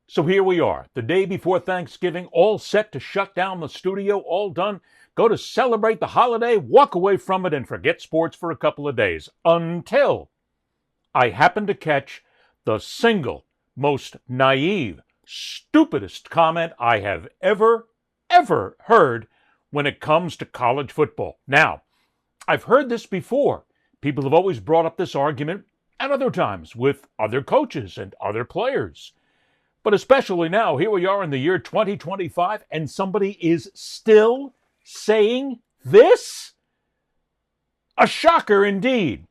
So here we are, the day before Thanksgiving, all set to shut down the studio, all done, go to celebrate the holiday, walk away from it, and forget sports for a couple of days. Until I happen to catch the single most naive, stupidest comment I have ever heard when it comes to college football. Now, I've heard this before. People have always brought up this argument at other times with other coaches and other players. But especially now, here we are in the year 2025, and somebody is still saying this? A shocker indeed.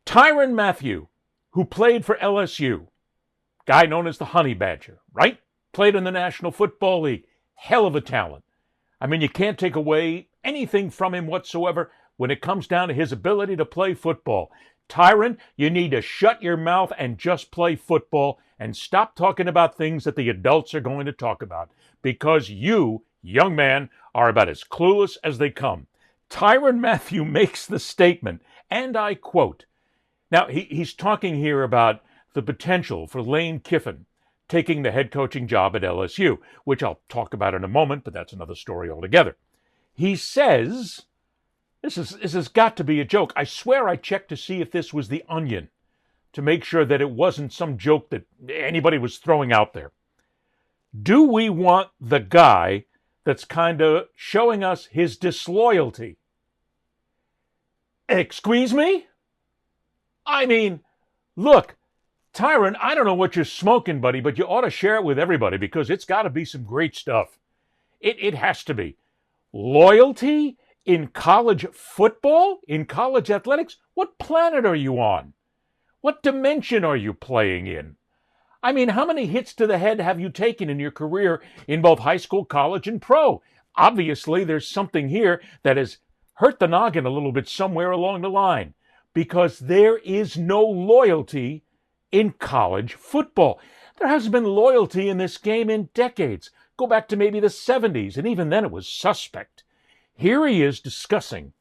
Tyrann Mathieu, who played for LSU, guy known as the Honey Badger, right? Played in the National Football League. Hell of a talent. I mean, you can't take away anything from him whatsoever when it comes down to his ability to play football. Tyrann, you need to shut your mouth and just play football and stop talking about things that the adults are going to talk about, because you, young man, are about as clueless as they come. Tyrann Mathieu makes the statement, and I quote. Now, he's talking here about the potential for Lane Kiffin taking the head coaching job at LSU, which I'll talk about in a moment, but that's another story altogether. He says, this has got to be a joke. I swear I checked to see if this was The Onion, to make sure that it wasn't some joke that anybody was throwing out there. Do we want the guy that's kind of showing us his disloyalty? Excuse me? I mean, look, Tyrann, I don't know what you're smoking, buddy, but you ought to share it with everybody, because it's got to be some great stuff. It has to be. Loyalty in college football? In college athletics? What planet are you on? What dimension are you playing in? I mean, how many hits to the head have you taken in your career in both high school, college, and pro? Obviously, there's something here that has hurt the noggin a little bit somewhere along the line, because there is no loyalty in college football. There hasn't been loyalty in this game in decades. Go back to maybe the 70s, and even then it was suspect. Here he is discussing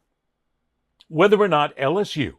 whether or not LSU,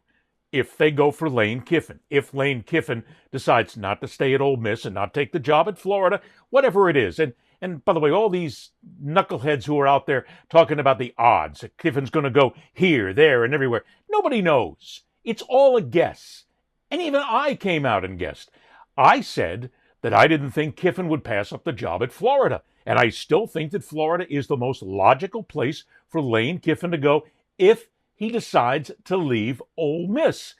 if they go for Lane Kiffin, if Lane Kiffin decides not to stay at Ole Miss and not take the job at Florida, whatever it is. And by the way, all these knuckleheads who are out there talking about the odds, that Kiffin's going to go here, there, and everywhere, nobody knows. It's all a guess. And even I came out and guessed. I said that I didn't think Kiffin would pass up the job at Florida. And I still think that Florida is the most logical place for Lane Kiffin to go if he decides to leave Ole Miss.